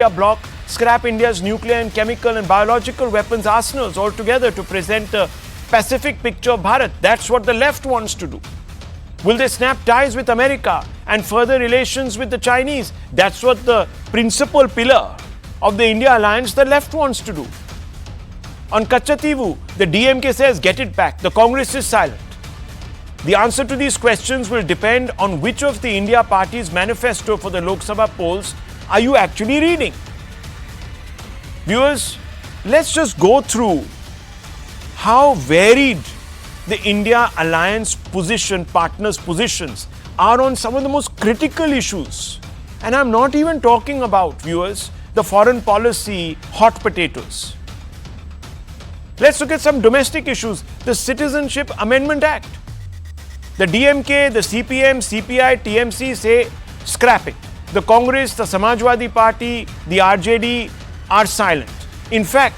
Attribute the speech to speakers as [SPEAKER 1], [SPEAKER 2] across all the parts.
[SPEAKER 1] bloc, scrap India's nuclear and chemical and biological weapons arsenals altogether to present a Pacific picture of Bharat. That's what the left wants to do. Will they snap ties with America and further relations with the Chinese? That's what the principal pillar of the India alliance, the left wants to do. On Kachativu, the DMK says get it back. The Congress is silent. The answer to these questions will depend on which of the India party's manifesto for the Lok Sabha polls are you actually reading. Viewers, let's just go through how varied the India alliance partners' positions are on some of the most critical issues. And I'm not even talking about, viewers, the foreign policy hot potatoes. Let's look at some domestic issues. The Citizenship Amendment Act. The DMK, the CPM, CPI, TMC say scrap it. The Congress, the Samajwadi Party, the RJD are silent. In fact,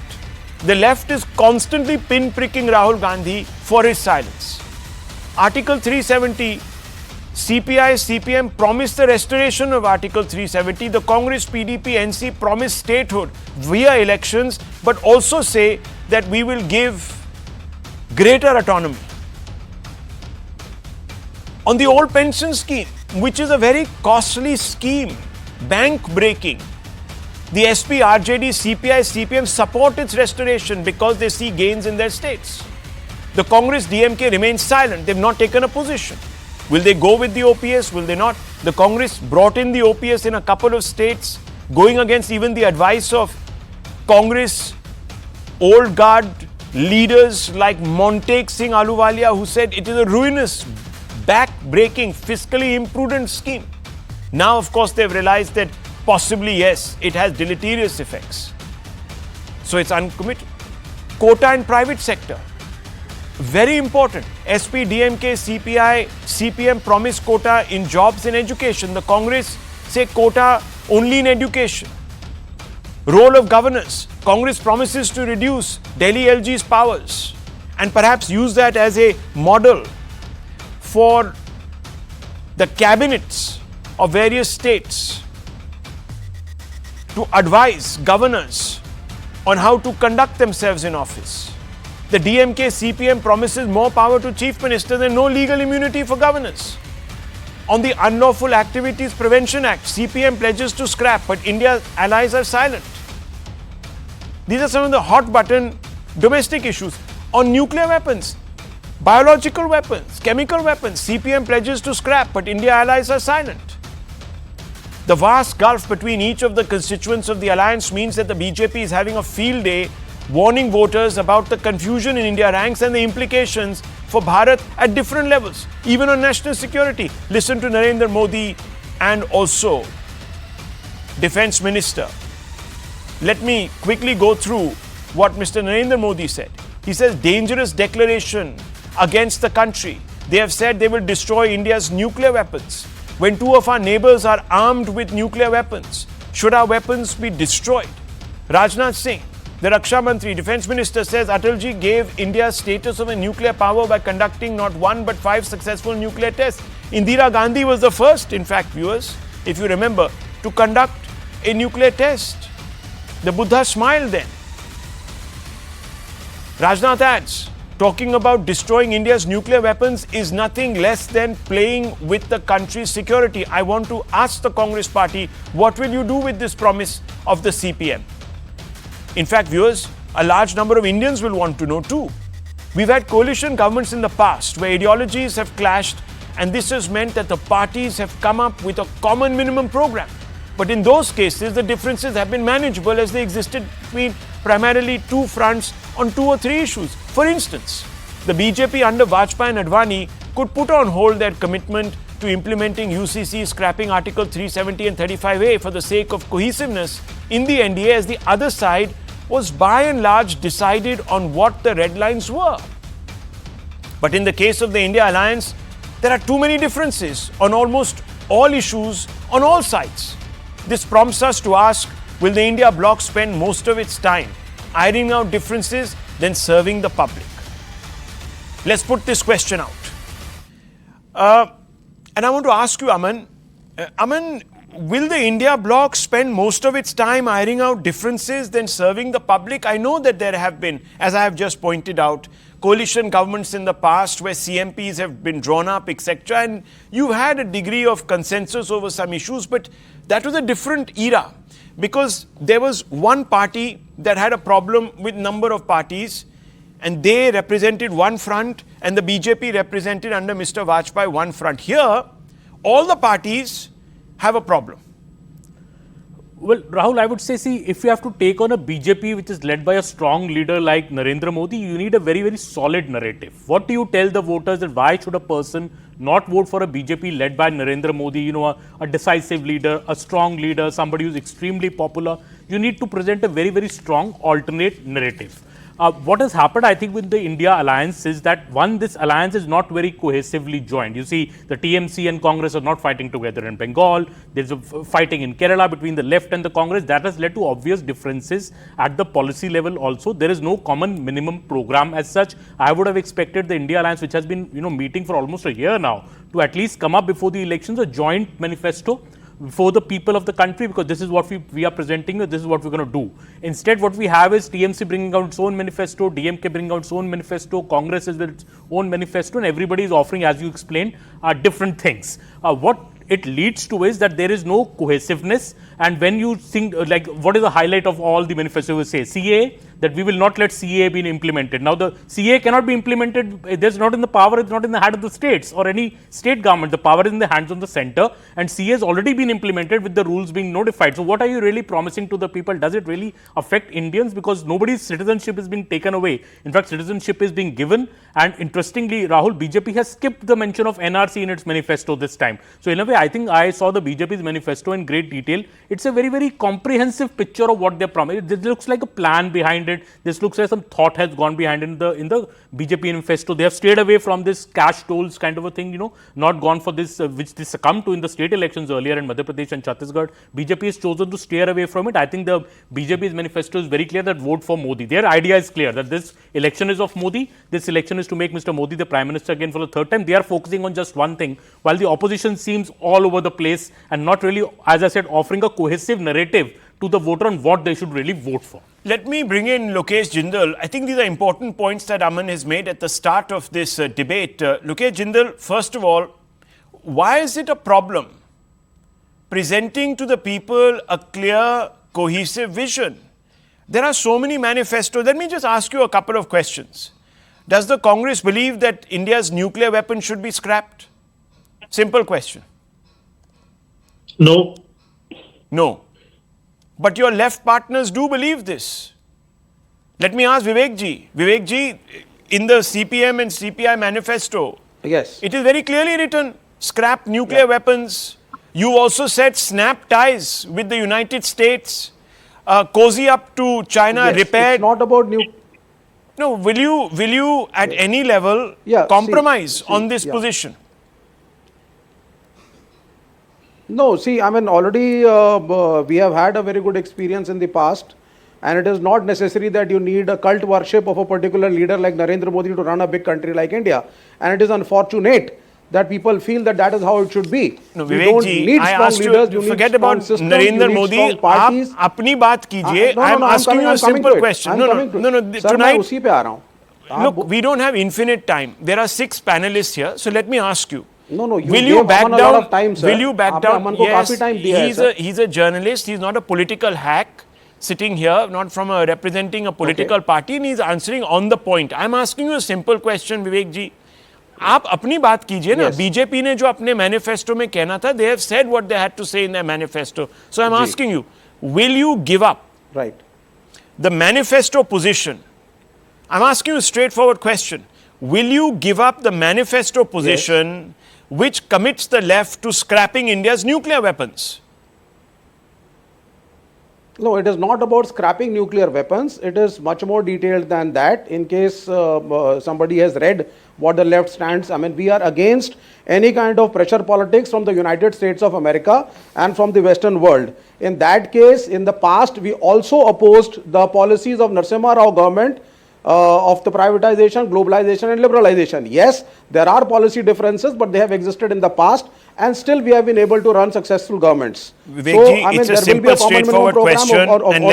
[SPEAKER 1] the left is constantly pin-pricking Rahul Gandhi for his silence. Article 370, CPI, CPM promised the restoration of Article 370. The Congress, PDP, NC promised statehood via elections, but also say that we will give greater autonomy. On the old pension scheme, which is a very costly scheme, bank-breaking, the SP, RJD, CPI, CPM support its restoration because they see gains in their states. The Congress, DMK remains silent. They've not taken a position. Will they go with the OPS? Will they not? The Congress brought in the OPS in a couple of states, going against even the advice of Congress old guard leaders like Montek Singh Ahluwalia, who said it is a ruinous, back-breaking, fiscally imprudent scheme. Now, of course, they've realized that possibly, yes, it has deleterious effects. So it's uncommitted. Quota in private sector. Very important. SP, DMK, CPI, CPM promise quota in jobs and education. The Congress say quota only in education. Role of governors. Congress promises to reduce Delhi LG's powers and perhaps use that as a model for the cabinets of various states to advise governors on how to conduct themselves in office. The DMK CPM promises more power to chief ministers and no legal immunity for governors. On the Unlawful Activities Prevention Act, CPM pledges to scrap, but India's allies are silent. These are some of the hot button domestic issues. On nuclear weapons, biological weapons, chemical weapons, CPM pledges to scrap, but India allies are silent. The vast gulf between each of the constituents of the alliance means that the BJP is having a field day warning voters about the confusion in India ranks and the implications for Bharat at different levels, even on national security. Listen to Narendra Modi and also Defence Minister. Let me quickly go through what Mr. Narendra Modi said. He says, dangerous declaration against the country. They have said they will destroy India's nuclear weapons. When two of our neighbors are armed with nuclear weapons, should our weapons be destroyed? Rajnath Singh, the Raksha Mantri, Defence Minister, says Atalji gave India status of a nuclear power by conducting not one but 5 successful nuclear tests. Indira Gandhi was the first, in fact, viewers, if you remember, to conduct a nuclear test. The Buddha smiled then. Rajnath adds, talking about destroying India's nuclear weapons is nothing less than playing with the country's security. I want to ask the Congress party, what will you do with this promise of the CPM? In fact, viewers, a large number of Indians will want to know too. We've had coalition governments in the past where ideologies have clashed, and this has meant that the parties have come up with a common minimum program. But in those cases, the differences have been manageable as they existed between primarily two fronts on 2 or 3 issues. For instance, the BJP under Vajpayee and Advani could put on hold their commitment to implementing UCC, scrapping Article 370 and 35A for the sake of cohesiveness in the I.N.D.A, as the other side was by and large decided on what the red lines were. But in the case of the India alliance, there are too many differences on almost all issues on all sides. This prompts us to ask, will the India bloc spend most of its time ironing out differences than serving the public? Let's put this question out. And I want to ask you, Aman. Aman, will the India bloc spend most of its time ironing out differences than serving the public? I know that there have been, as I have just pointed out, coalition governments in the past where CMPs have been drawn up, etc. And you've had a degree of consensus over some issues, but that was a different era because there was one party that had a problem with number of parties and they represented one front and the BJP represented under Mr. Vajpayee one front. Here, all the parties have a problem.
[SPEAKER 2] Well, Rahul, I would say, see, if you have to take on a BJP which is led by a strong leader like Narendra Modi, you need a very, very solid narrative. What do you tell the voters that why should a person not vote for a BJP led by Narendra Modi, you know, a decisive leader, a strong leader, somebody who's extremely popular? You need to present a very, very strong alternate narrative. What has happened, I think, with the India alliance is that, one, this alliance is not very cohesively joined. You see, the TMC and Congress are not fighting together in Bengal. There's a fighting in Kerala between the left and the Congress. That has led to obvious differences at the policy level also. There is no common minimum program as such. I would have expected the India alliance, which has been, you know, meeting for almost a year now, to at least come up before the elections, a joint manifesto for the people of the country, because this is what we are presenting, this is what we're going to do. Instead, what we have is TMC bringing out its own manifesto, DMK bringing out its own manifesto, Congress is with its own manifesto, and everybody is offering, as you explained, different things. What it leads to is that there is no cohesiveness, and when you think, like, what is the highlight of all the manifesto will say? CA, that we will not let CA be implemented. Now, the CA cannot be implemented, there's not in the power, it's not in the hand of the states or any state government. The power is in the hands of the center, and CA has already been implemented with the rules being notified. So, what are you really promising to the people? Does it really affect Indians? Because nobody's citizenship is being taken away. In fact, citizenship is being given. And interestingly, Rahul, BJP has skipped the mention of NRC in its manifesto this time. So, in a way, I think I saw the BJP's manifesto in great detail. It's a very, very comprehensive picture of what they're promising. This looks like a plan behind it. This looks like some thought has gone behind in the BJP manifesto. They have stayed away from this cash tolls kind of a thing, you know, not gone for this, which they succumbed to in the state elections earlier in Madhya Pradesh and Chhattisgarh. BJP has chosen to steer away from it. I think the BJP's manifesto is very clear that vote for Modi. Their idea is clear that this election is of Modi. This election is to make Mr. Modi the Prime Minister again for the third time. They are focusing on just one thing, while the opposition seems all over the place and not really, as I said, offering a cohesive narrative to the voter on what they should really vote for.
[SPEAKER 1] Let me bring in Lokesh Jindal. I think these are important points that Aman has made at the start of this debate. Lokesh Jindal, first of all, why is it a problem presenting to the people a clear, cohesive vision? There are so many manifestos. Let me just ask you a couple of questions. Does the Congress believe that India's nuclear weapons should be scrapped? Simple question.
[SPEAKER 3] No.
[SPEAKER 1] No. But your left partners do believe this. Let me ask Vivek ji. Vivek ji, in the CPM and CPI manifesto,
[SPEAKER 4] yes,
[SPEAKER 1] it is very clearly written, scrap nuclear weapons. You also said snap ties with the United States, cozy up to China,
[SPEAKER 4] yes,
[SPEAKER 1] repaired.
[SPEAKER 4] It's not about
[SPEAKER 1] No, will you at any level compromise on this position?
[SPEAKER 4] No, see, I mean, already we have had a very good experience in the past, and it is not necessary that you need a cult worship of a particular leader like Narendra Modi to run a big country like India. And it is unfortunate that people feel that that is how it should be.
[SPEAKER 1] No, Vivek ji, I asked you forget about Narendra Modi. आप अपनी बात कीजिए. I'm asking you a simple question. No. Tonight, look, we don't have infinite time. There are 6 panelists here, so let me ask you.
[SPEAKER 4] No,
[SPEAKER 1] will you back down?
[SPEAKER 4] A lot of time, sir.
[SPEAKER 1] Will you back down? Yes,
[SPEAKER 4] he's
[SPEAKER 1] a journalist. He's not a political hack sitting here, not from representing a political party, and he's answering on the point. I'm asking you a simple question, Vivek ji. आप अपनी बात कीजिए ना. BJP ने जो अपने manifesto में कहना था, they have said what they had to say in their manifesto. So I'm asking you, will you give up the manifesto position? I'm asking you a straightforward question. Will you give up the manifesto position which commits the left to scrapping India's nuclear weapons?
[SPEAKER 4] No, it is not about scrapping nuclear weapons. It is much more detailed than that. In case somebody has read what the left stands, I mean, we are against any kind of pressure politics from the United States of America and from the Western world. In that case, in the past, we also opposed the policies of Narasimha Rao government of the privatization, globalization and liberalization. Yes, there are policy differences, but they have existed in the past, and still we have been able to run successful governments.
[SPEAKER 1] Vivekji, it's a simple, straightforward question, and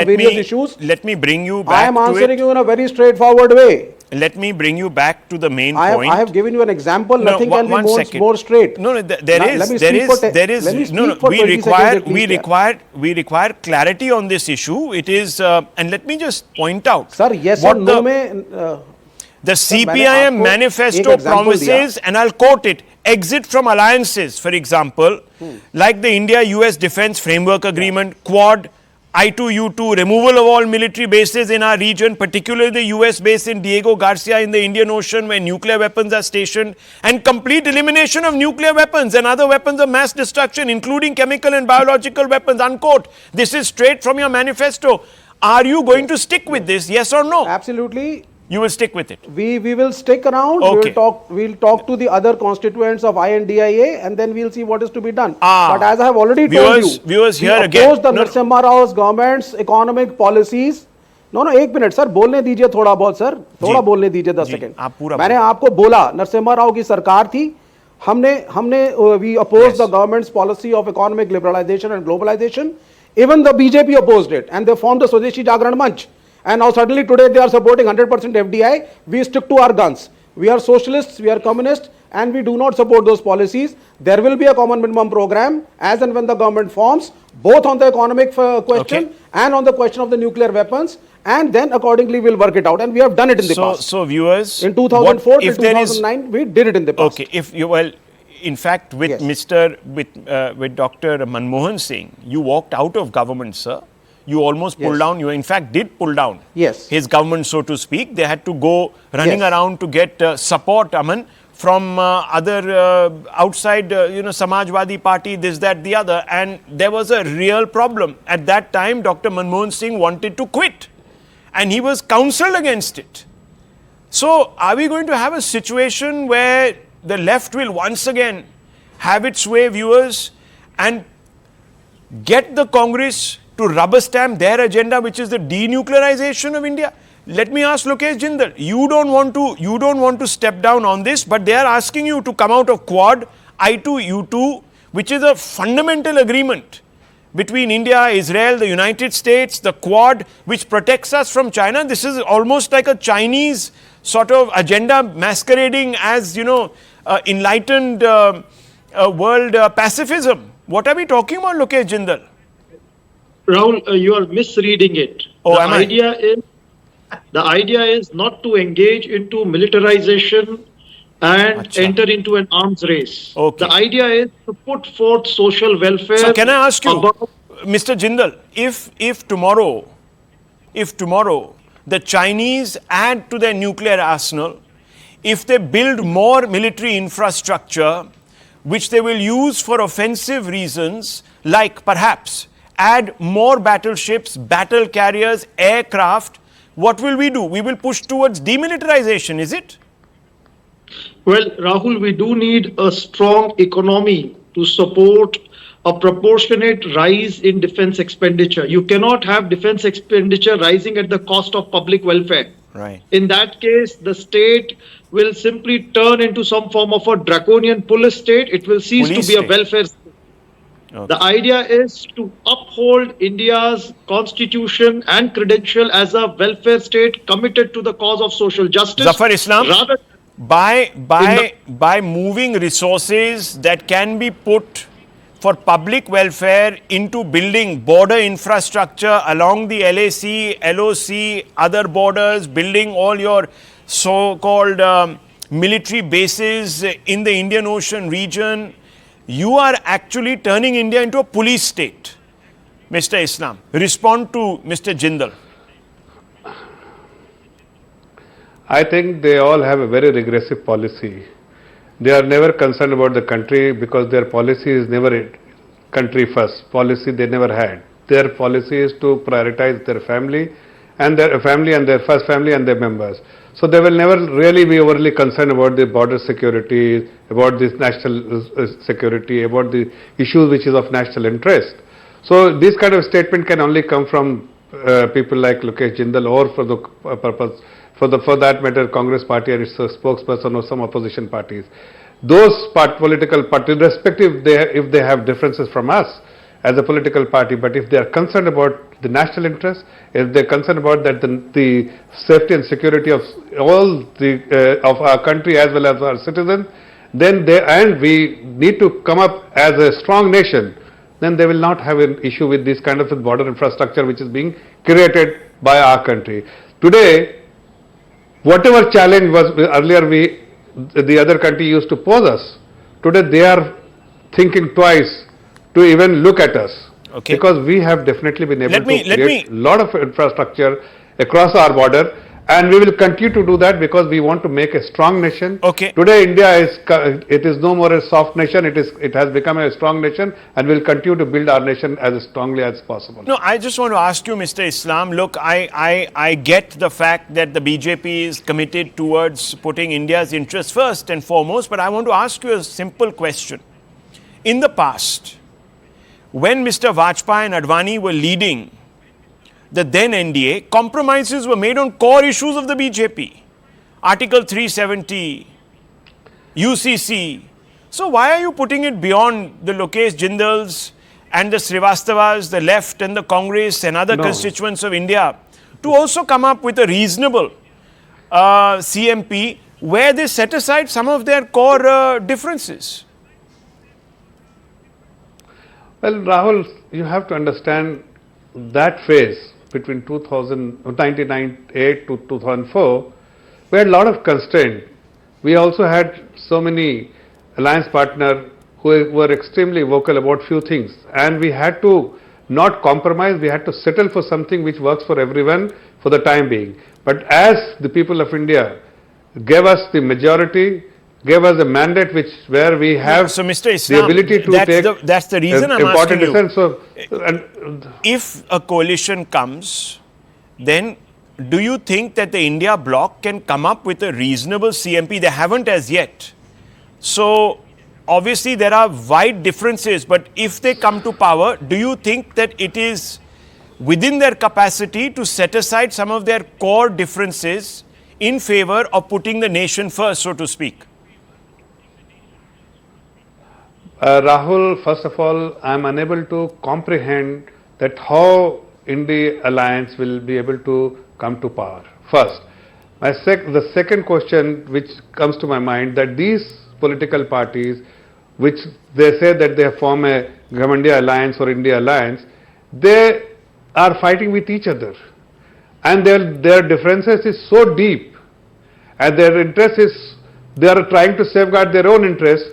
[SPEAKER 1] let me bring you back
[SPEAKER 4] I am answering
[SPEAKER 1] to
[SPEAKER 4] you in a very straightforward way.
[SPEAKER 1] Let me bring you back to the main point.
[SPEAKER 4] I have given you an example.
[SPEAKER 1] No,
[SPEAKER 4] Nothing can be more straight.
[SPEAKER 1] No, we require clarity on this issue. It is, and let me just point out.
[SPEAKER 4] Sir, yes or no mein,
[SPEAKER 1] the CPIM manifesto promises, and I'll quote it, exit from alliances, for example, like the India-US Defence Framework Agreement, Quad, I2U2, removal of all military bases in our region, particularly the US base in Diego Garcia in the Indian Ocean where nuclear weapons are stationed, and complete elimination of nuclear weapons and other weapons of mass destruction, including chemical and biological weapons, unquote. This is straight from your manifesto. Are you going to stick with this, yes or no?
[SPEAKER 4] Absolutely.
[SPEAKER 1] You will stick with it.
[SPEAKER 4] We will stick around.
[SPEAKER 1] Okay.
[SPEAKER 4] We'll talk to the other constituents of I.N.D.I.A. and then we'll see what is to be done. But as I have already told you,
[SPEAKER 1] viewers here
[SPEAKER 4] we oppose the Narasimha Rao's government's economic policies. No, एक minute sir बोलने दीजिए थोड़ा बहुत sir थोड़ा बोलने दीजिए 10 second मैंने आपको बोला नरसिम्हा राव की सरकार थी हमने we opposed the government's policy of economic liberalization and globalization. Even the BJP opposed it and they formed the Swadeshi Jagran Manch. And now suddenly today they are supporting 100% FDI. We stick to our guns. We are socialists, we are communists, and we do not support those policies. There will be a common minimum program as and when the government forms, both on the economic question and on the question of the nuclear weapons. And then accordingly we'll work it out. And we have done it in the past.
[SPEAKER 1] So viewers,
[SPEAKER 4] in 2004 to 2009, we did it in the past.
[SPEAKER 1] Okay, if you, well, in fact, with with Dr. Manmohan Singh, you walked out of government, sir. You almost pulled down, you in fact did pull down his government, so to speak. They had to go running around to get support, Aman, from other outside, Samajwadi Party, this, that, the other. And there was a real problem. At that time, Dr. Manmohan Singh wanted to quit. And he was counseled against it. So, are we going to have a situation where the left will once again have its way, viewers, and get the Congress to rubber stamp their agenda, which is the denuclearization of India? Let me ask Lokesh Jindal. You don't want to step down on this, but they are asking you to come out of Quad, I2U2, which is a fundamental agreement between India, Israel, the United States, the Quad, which protects us from China. This is almost like a Chinese sort of agenda masquerading as, enlightened world pacifism. What are we talking about, Lokesh Jindal?
[SPEAKER 3] Rahul, you are misreading it. The idea is not to engage into militarization and enter into an arms race. The idea is to put forth social welfare.
[SPEAKER 1] So can I ask you, Mr. Jindal, if tomorrow the Chinese add to their nuclear arsenal, if they build more military infrastructure, which they will use for offensive reasons, like perhaps add more battleships, battle carriers, aircraft, what will we do? We will push towards demilitarization, is it?
[SPEAKER 3] Well, Rahul, we do need a strong economy to support a proportionate rise in defense expenditure. You cannot have defense expenditure rising at the cost of public welfare.
[SPEAKER 1] Right.
[SPEAKER 3] In that case, the state will simply turn into some form of a draconian police state. It will cease to be a welfare state. The idea is to uphold India's constitution and credential as a welfare state committed to the cause of social justice.
[SPEAKER 1] Zafar Islam, by moving resources that can be put for public welfare into building border infrastructure along the LAC, LOC, other borders, building all your so-called military bases in the Indian Ocean region, you are actually turning India into a police state. Mr. Islam, respond to Mr. Jindal.
[SPEAKER 5] I think they all have a very regressive policy. They are never concerned about the country because their policy is never country first. Policy they never had. Their policy is to prioritize their family and their first family and their members. So they will never really be overly concerned about the border security, about this national security, about the issues which is of national interest. So this kind of statement can only come from people like Lokesh Jindal or for the purpose, for that matter, Congress party and its spokesperson or some opposition parties. Those political parties, irrespective if they have differences from us, as a political party, but if they are concerned about the national interest, if they're concerned about that the safety and security of all of our country as well as our citizens, then we need to come up as a strong nation, then they will not have an issue with this kind of border infrastructure which is being created by our country. Today, whatever challenge was earlier the other country used to pose us, today they are thinking twice to even look at us.
[SPEAKER 1] Okay.
[SPEAKER 5] Because we have definitely been able to create
[SPEAKER 1] a
[SPEAKER 5] lot of infrastructure across our border, and we will continue to do that because we want to make a strong nation.
[SPEAKER 1] Okay.
[SPEAKER 5] Today India is no more a soft nation, it has become a strong nation, and we will continue to build our nation as strongly as possible.
[SPEAKER 1] No, I just want to ask you, Mr. Islam, look, I get the fact that the BJP is committed towards putting India's interests first and foremost, but I want to ask you a simple question. In the past, when Mr. Vajpayee and Advani were leading the then NDA, compromises were made on core issues of the BJP. Article 370, UCC. So why are you putting it beyond the Lokesh Jindals and the Srivastavas, the left and the Congress and other constituents of India to also come up with a reasonable CMP where they set aside some of their core differences?
[SPEAKER 5] Well, Rahul, you have to understand that phase between 1998 to 2004, we had a lot of constraint. We also had so many alliance partners who were extremely vocal about few things, and we had to not compromise, we had to settle for something which works for everyone for the time being. But as the people of India gave us the majority, gave us a mandate where we have
[SPEAKER 1] so Mr. Islam,
[SPEAKER 5] the ability to
[SPEAKER 1] that's the reason I'm asking you.
[SPEAKER 5] So,
[SPEAKER 1] if a coalition comes, then do you think that the India Bloc can come up with a reasonable CMP? They haven't as yet. So obviously there are wide differences, but if they come to power, do you think that it is within their capacity to set aside some of their core differences in favor of putting the nation first, so to speak?
[SPEAKER 5] Rahul, first of all, I am unable to comprehend that how I.N.D.I.A alliance will be able to come to power. First, the second question which comes to my mind, that these political parties which they say that they form a I.N.D.I.A alliance or India alliance, they are fighting with each other, and their differences is so deep, and their interest is, they are trying to safeguard their own interests.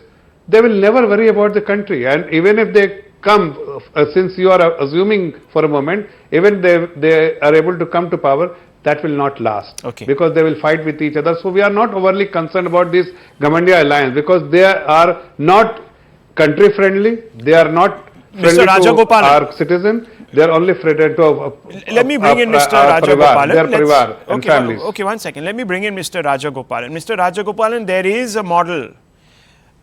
[SPEAKER 5] They will never worry about the country, and even if they come, since you are assuming for a moment, even they are able to come to power, that will not last, because they will fight with each other. So we are not overly concerned about this I.N.D.I.A alliance, because they are not country friendly, they are not friendly to our citizens, they are only friendly to
[SPEAKER 1] let me bring in Mr. Rajagopalan.
[SPEAKER 5] Their parivar and families.
[SPEAKER 1] Okay, 1 second. Let me bring in Mr. Rajagopalan. Mr. Rajagopalan, there is a model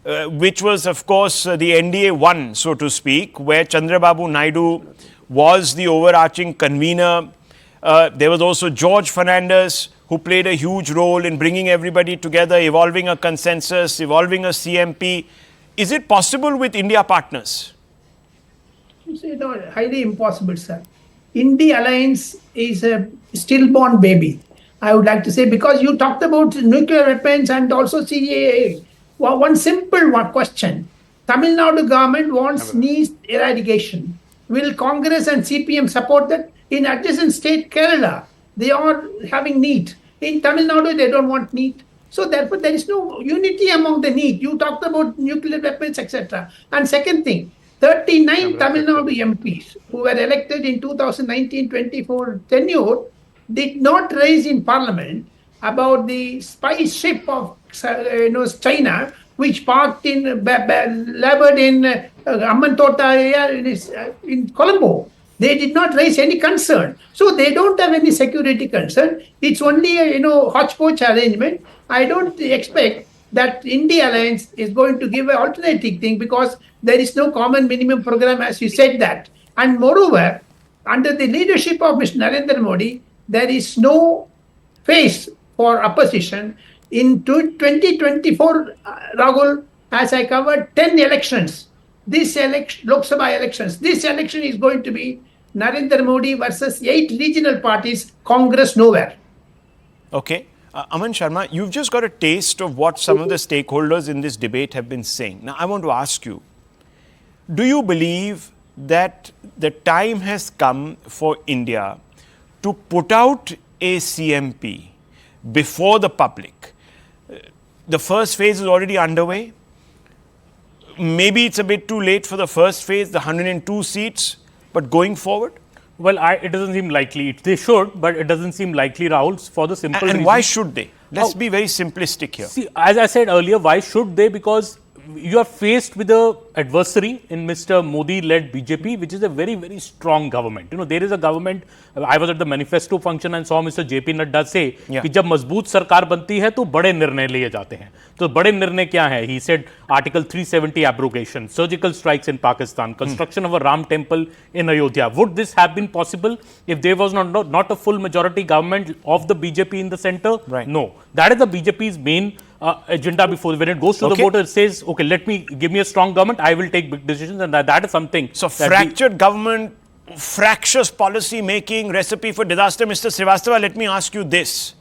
[SPEAKER 1] which was, of course, the NDA 1, so to speak, where Chandrababu Naidu was the overarching convener. There was also George Fernandez, who played a huge role in bringing everybody together, evolving a consensus, evolving a CMP. Is it possible with India partners?
[SPEAKER 6] No, highly impossible, sir. I.N.D.I.A alliance is a stillborn baby, I would like to say, because you talked about nuclear weapons and also CAA. Well, one simple question. Tamil Nadu government wants NEET eradication. Will Congress and CPM support that? In adjacent state Kerala, they are having NEET. In Tamil Nadu, they don't want NEET. So therefore, there is no unity among the NEET. You talked about nuclear weapons, etc. And second thing, 39 Tamil Nadu MPs who were elected in 2019-24 tenure did not raise in parliament about the spy ship of China, which parked in labored in Amantota area in Colombo. They did not raise any concern, so they don't have any security concern. It's only a hodgepodge arrangement. I don't expect that I.N.D.I.A alliance is going to give an alternative thing, because there is no common minimum program, as you said that. And moreover, under the leadership of Mr. Narendra Modi, there is no face for opposition. In 2024, Rahul, as I covered 10 elections, this election, Lok Sabha elections, this election is going to be Narendra Modi versus 8 regional parties, Congress nowhere.
[SPEAKER 1] Okay. Aman Sharma, you've just got a taste of what some of the stakeholders in this debate have been saying. Now, I want to ask you, do you believe that the time has come for India to put out a CMP before the public? The first phase is already underway. Maybe it's a bit too late for the first phase, the 102 seats, but going forward?
[SPEAKER 2] Well, it doesn't seem likely. They should, but it doesn't seem likely, Rahul, for the simple reason.
[SPEAKER 1] And why should they? Let's be very simplistic here.
[SPEAKER 2] See, as I said earlier, why should they? Because you are faced with an adversary in Mr. Modi-led BJP, which is a very, very strong government. You know, there is a government. I was at the Manifesto function and saw Mr. JP Nadda say कि जब मजबूत सरकार बनती है तो बड़े निर्णय लिए जाते हैं. तो बड़े निर्णय क्या है? He said Article 370 abrogation, surgical strikes in Pakistan, construction of a Ram temple in Ayodhya. Would this have been possible if there was not a full majority government of the BJP in the center?
[SPEAKER 1] Right.
[SPEAKER 2] No. That is the BJP's main agenda before. When it goes to the voter, it says, okay, give me a strong government, I will take big decisions, and that is something.
[SPEAKER 1] So fractured government, fractious policy making, recipe for disaster. Mr. Srivastava, let me ask you this.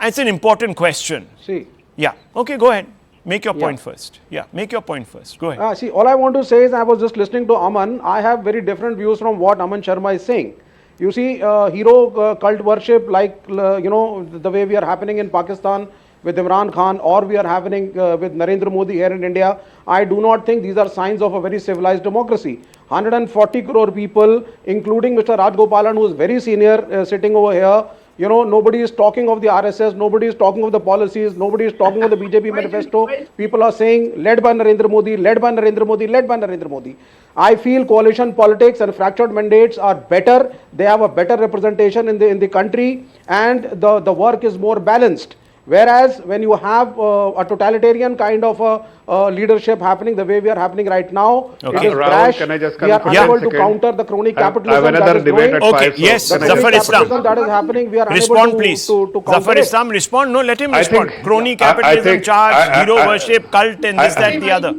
[SPEAKER 1] And it's an important question.
[SPEAKER 4] See.
[SPEAKER 1] Yeah. Okay, go ahead. Make your point first. Yeah, make your point first. Go ahead.
[SPEAKER 4] See, all I want to say is, I was just listening to Aman. I have very different views from what Aman Sharma is saying. You see, hero cult worship, like, the way we are happening in Pakistan with Imran Khan, or we are happening with Narendra Modi here in India, I do not think these are signs of a very civilized democracy. 140 crore people, including Mr. Rajgopalan, who is very senior, sitting over here. You know, nobody is talking of the RSS, nobody is talking of the policies, nobody is talking of the BJP manifesto. People are saying, led by Narendra Modi, led by Narendra Modi, led by Narendra Modi. I feel coalition politics and fractured mandates are better. They have a better representation in the country, and the work is more balanced. Whereas when you have a totalitarian kind of a leadership happening the way we are happening right now, it is brash.
[SPEAKER 5] Can I just
[SPEAKER 4] we are unable to counter the crony capitalism that is growing.
[SPEAKER 1] Okay, yes, Zafar Islam.
[SPEAKER 4] That is happening. We are
[SPEAKER 1] respond,
[SPEAKER 4] unable
[SPEAKER 1] please.
[SPEAKER 4] to counter
[SPEAKER 1] Zafar
[SPEAKER 4] it.
[SPEAKER 1] Islam, respond. No, let him respond. Crony capitalism, charge, hero worship, cult, and this, that, the other.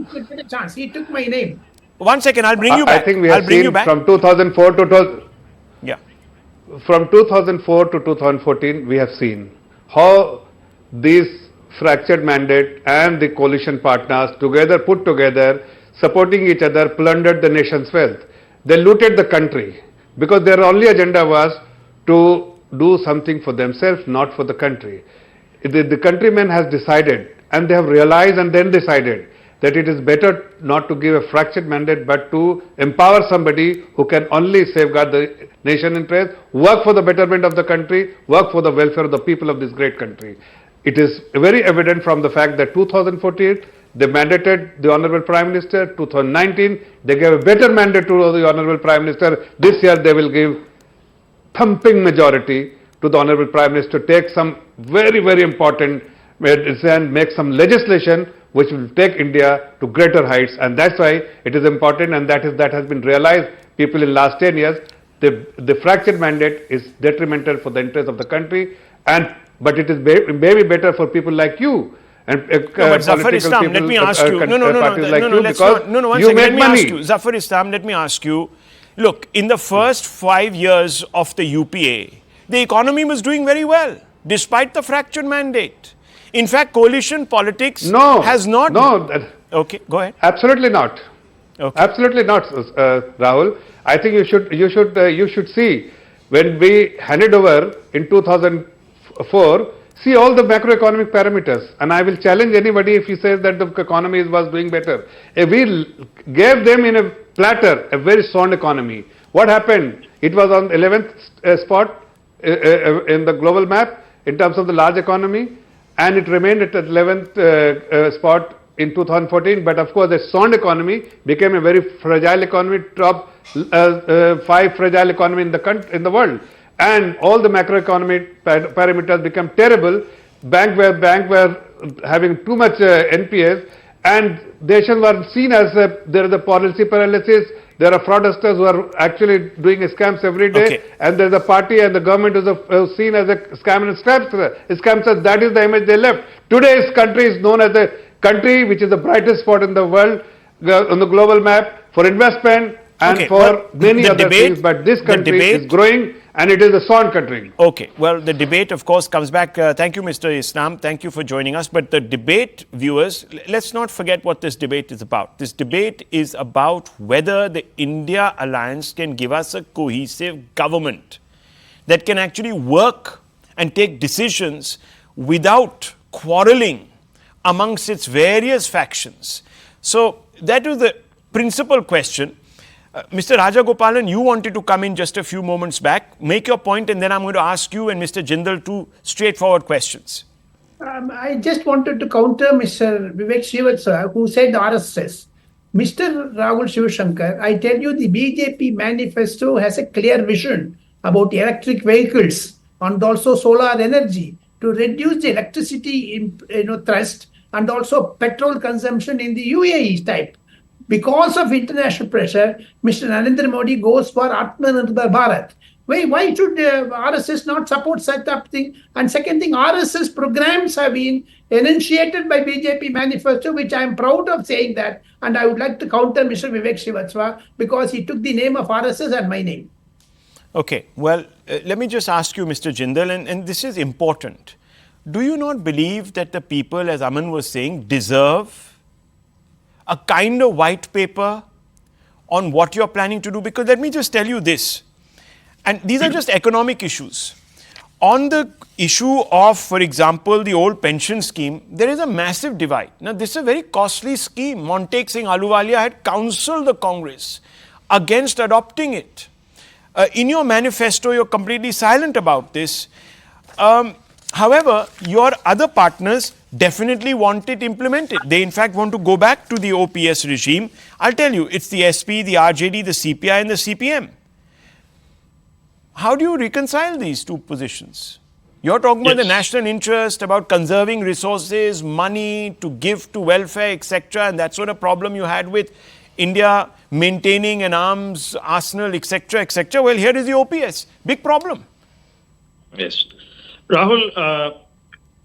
[SPEAKER 6] He took my name.
[SPEAKER 1] 1 second, I'll bring you back.
[SPEAKER 5] I think we have seen from 2004 to from 2004 to 2014, we have seen how these fractured mandate and the coalition partners put together, supporting each other, plundered the nation's wealth. They looted the country because their only agenda was to do something for themselves, not for the country. The countrymen has decided, and they have realized and then decided that it is better not to give a fractured mandate, but to empower somebody who can only safeguard the nation interest, work for the betterment of the country, work for the welfare of the people of this great country. It is very evident from the fact that 2014, they mandated the Honorable Prime Minister. 2019, they gave a better mandate to the Honorable Prime Minister. This year, they will give thumping majority to the Honorable Prime Minister to take some very, very important and make some legislation which will take India to greater heights. And that's why it is important, and that has been realized. People in last 10 years, the fractured mandate is detrimental for the interest of the country, but it is maybe better for people like you and
[SPEAKER 1] but Zafar Islam, let me ask you. Zafar Islam, let me ask you. Look, in the first 5 years of the UPA, the economy was doing very well, despite the fractured mandate. In fact, coalition politics has not.
[SPEAKER 5] No.
[SPEAKER 1] Okay, go ahead.
[SPEAKER 5] Absolutely not.
[SPEAKER 1] Okay.
[SPEAKER 5] Absolutely not, Rahul. I think you should see when we handed over in 2004. See all the macroeconomic parameters, and I will challenge anybody if he says that the economy was doing better. We gave them in a platter a very sound economy. What happened? It was on 11th spot in the global map in terms of the large economy, and it remained at the 11th spot in 2014. But of course, the sound economy became a very fragile economy, top 5 fragile economy in the world. And all the macroeconomic parameters become terrible. Bank were having too much NPS, and nations were seen as there is a policy paralysis. There are fraudsters who are actually doing scams every day, and there is a party and the government is seen as a scam and scamsters. That is the image they left. Today's country is known as a country which is the brightest spot in the world, on the global map for investment and
[SPEAKER 1] Okay,
[SPEAKER 5] for
[SPEAKER 1] well,
[SPEAKER 5] many
[SPEAKER 1] the
[SPEAKER 5] other
[SPEAKER 1] debate-
[SPEAKER 5] things. But this
[SPEAKER 1] the
[SPEAKER 5] country is
[SPEAKER 1] debate-
[SPEAKER 5] growing and it is a strong country.
[SPEAKER 1] Okay, well, the debate, of course, comes back. Thank you, Mr. Islam. Thank you for joining us. But the debate, viewers, let's not forget what this debate is about. This debate is about whether the India alliance can give us a cohesive government that can actually work and take decisions without quarreling amongst its various factions. So that was the principal question. Mr. Rajagopalan, you wanted to come in just a few moments back. Make your point, and then I'm going to ask you and Mr. Jindal two straightforward questions.
[SPEAKER 6] I just wanted to counter Mr. Vivek Srivastava, who said RSS. Mr. Rahul Shivashankar, I tell you, the BJP manifesto has a clear vision about electric vehicles and also solar energy to reduce the electricity thrust and also petrol consumption in the UAE type. Because of international pressure, Mr. Narendra Modi goes for Atmanirbhar Bharat. Why should RSS not support such a thing? And second thing, RSS programs have been enunciated by BJP manifesto, which I am proud of saying that. And I would like to counter Mr. Vivek Srivastava because he took the name of RSS and my name.
[SPEAKER 1] Okay, well, let me just ask you, Mr. Jindal, and this is important. Do you not believe that the people, as Aman was saying, deserve a kind of white paper on what you're planning to do? Because let me just tell you this, and these are just economic issues. On the issue of, for example, the old pension scheme, there is a massive divide. Now, this is a very costly scheme. Montek Singh Ahluwalia had counseled the Congress against adopting it. In your manifesto, you're completely silent about this. However, your other partners definitely want it implemented. They, in fact, want to go back to the OPS regime. I'll tell you, it's the SP, the RJD, the CPI, and the CPM. How do you reconcile these two positions? You're talking about the national interest, about conserving resources, money to give to welfare, etc., and that's what a problem you had with India maintaining an arms arsenal, etc., etc. Well, here is the OPS. Big problem.
[SPEAKER 3] Yes. Rahul,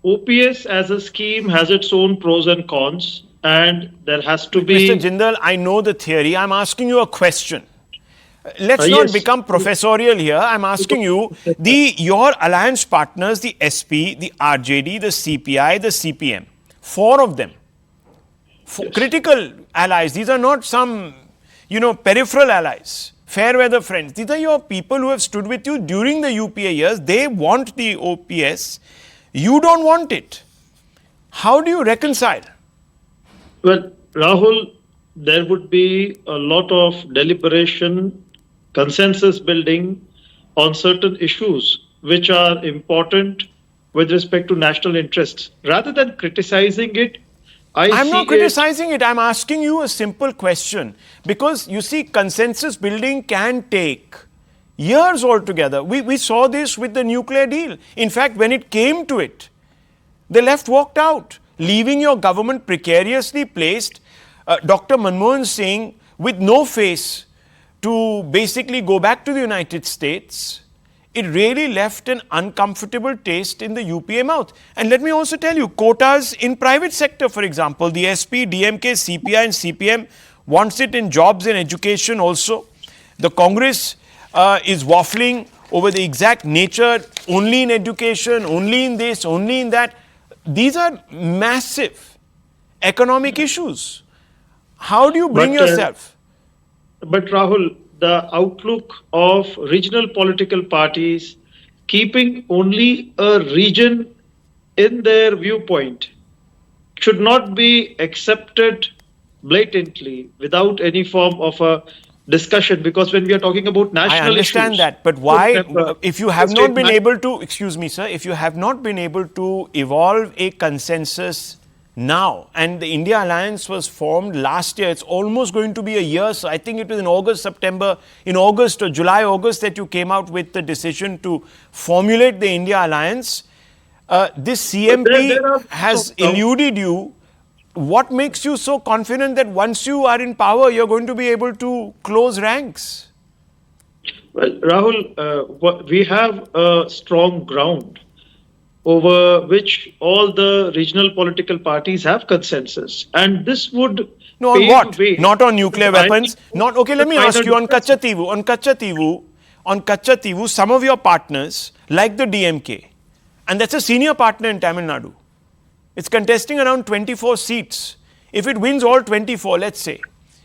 [SPEAKER 3] OPS as a scheme has its own pros and cons, and there has to be...
[SPEAKER 1] Mr. Jindal, I know the theory. I'm asking you a question. Let's not
[SPEAKER 3] yes.
[SPEAKER 1] become professorial here. I'm asking you, your alliance partners, the SP, the RJD, the CPI, the CPM, four of them, critical allies. These are not some, peripheral allies, fair weather friends. These are your people who have stood with you during the UPA years. They want the OPS. You don't want it. How do you reconcile?
[SPEAKER 3] Well, Rahul, there would be a lot of deliberation, consensus building on certain issues which are important with respect to national interests. Rather than criticizing it,
[SPEAKER 1] I'm not criticizing it. I'm asking you a simple question. Because you see, consensus building can take years altogether. We saw this with the nuclear deal. In fact, when it came to it, the left walked out, leaving your government precariously placed. Dr. Manmohan Singh with no face to basically go back to the United States. It really left an uncomfortable taste in the UPA mouth. And let me also tell you, quotas in private sector, for example, the SP, DMK, CPI and CPM wants it in jobs and education also. The Congress is waffling over the exact nature, only in education, only in this, only in that. These are massive economic issues. How do you bring yourself?
[SPEAKER 3] But Rahul, the outlook of regional political parties keeping only a region in their viewpoint should not be accepted blatantly without any form of a discussion, because when we are talking about national issues...
[SPEAKER 1] I understand that, but why, if you have not been able to, excuse me sir, if you have not been able to evolve a consensus now, and the India Alliance was formed last year, it's almost going to be a year, so I think it was in August or July, August that you came out with the decision to formulate the India Alliance. This CMP has eluded you. What makes you so confident that once you are in power, you're going to be able to close ranks?
[SPEAKER 3] Well, Rahul, we have a strong ground over which all the regional political parties have consensus. And this would
[SPEAKER 1] No, on
[SPEAKER 3] paved
[SPEAKER 1] what?
[SPEAKER 3] way.
[SPEAKER 1] Not on nuclear
[SPEAKER 3] I think
[SPEAKER 1] weapons. Not okay. Let me
[SPEAKER 3] the
[SPEAKER 1] ask you on
[SPEAKER 3] final
[SPEAKER 1] Kachativu. On Kachativu, some of your partners, like the DMK, and that's a senior partner in Tamil Nadu. It's contesting around 24 seats. If it wins all 24, let's say,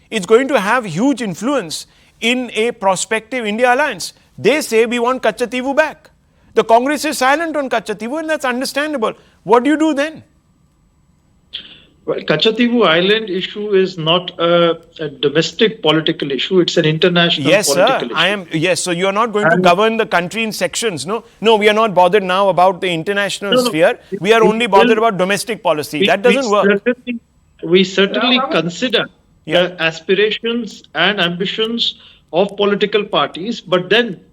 [SPEAKER 1] it's going to have huge influence in a prospective India alliance. They say we want Kachativu back. The Congress is silent on Kachativu, and that's understandable. What do you do then?
[SPEAKER 3] Well, Kachativu Island issue is not a domestic political issue. It's an international political issue.
[SPEAKER 1] Yes, so you are not going to govern the country in sections, no? No, we are not bothered now about the international sphere. We are only bothered about domestic policy. That doesn't work.
[SPEAKER 3] We certainly consider the aspirations and ambitions of political parties, but then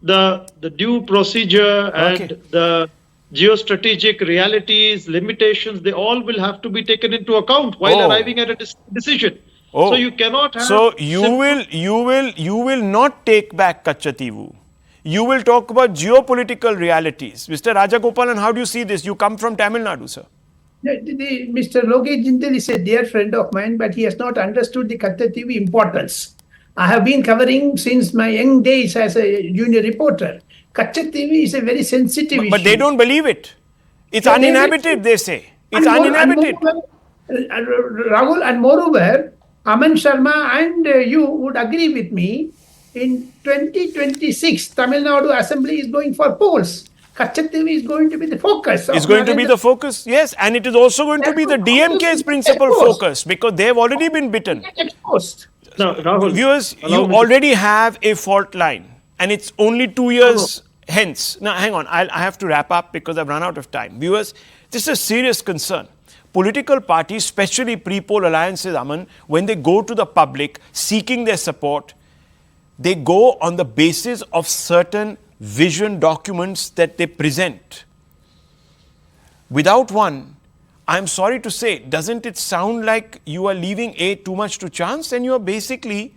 [SPEAKER 3] the due procedure and the geostrategic realities, limitations, they all will have to be taken into account while arriving at a decision. So you cannot have...
[SPEAKER 1] So you will not take back Kachativu. You will talk about geopolitical realities. Mr. Rajagopalan, how do you see this? You come from Tamil Nadu, sir.
[SPEAKER 6] Mr. Lokesh Jindal is a dear friend of mine, but he has not understood the Kachativu importance. I have been covering since my young days as a junior reporter. Kachativu is a very sensitive issue.
[SPEAKER 1] But they don't believe it. It's uninhabited, they say. It's uninhabited.
[SPEAKER 6] Rahul, and moreover, Aman Sharma and you would agree with me, in 2026, Tamil Nadu Assembly is going for polls. Kachativu is going to be the focus.
[SPEAKER 1] It's going to be the focus, yes. And it is also going to be the DMK's principal focus because they have already been bitten.
[SPEAKER 3] Now, Rahul,
[SPEAKER 1] viewers, you already have a fault line. And it's only 2 years hence. Now, hang on. I have to wrap up because I've run out of time. Viewers, this is a serious concern. Political parties, especially pre-poll alliances, Aman, when they go to the public seeking their support, they go on the basis of certain vision documents that they present. Without one, I'm sorry to say, doesn't it sound like you are leaving too much to chance and you are basically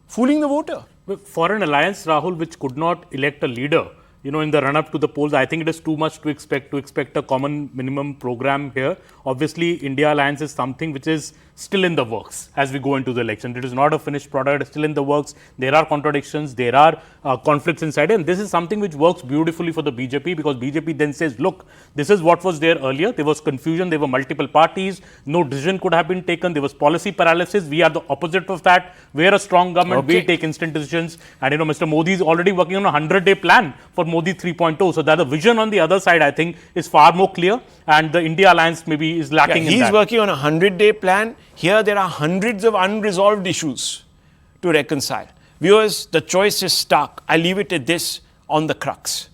[SPEAKER 1] fooling the voter?
[SPEAKER 2] For an alliance, Rahul, which could not elect a leader, in the run-up to the polls, I think it is too much to expect a common minimum program here. Obviously, India alliance is something which is still in the works as we go into the election. It is not a finished product, it's still in the works. There are contradictions, there are conflicts inside, and this is something which works beautifully for the BJP because BJP then says, look, this is what was there earlier. There was confusion, there were multiple parties, no decision could have been taken, there was policy paralysis. We are the opposite of that. We are a strong government, we take instant decisions. And Mr. Modi is already working on a 100-day plan for Modi 3.0. So that the vision on the other side, I think, is far more clear, and the India alliance maybe is lacking in that.
[SPEAKER 1] He's working on a 100-day plan. Here there are hundreds of unresolved issues to reconcile. Viewers, the choice is stark. I leave it at this on the crux.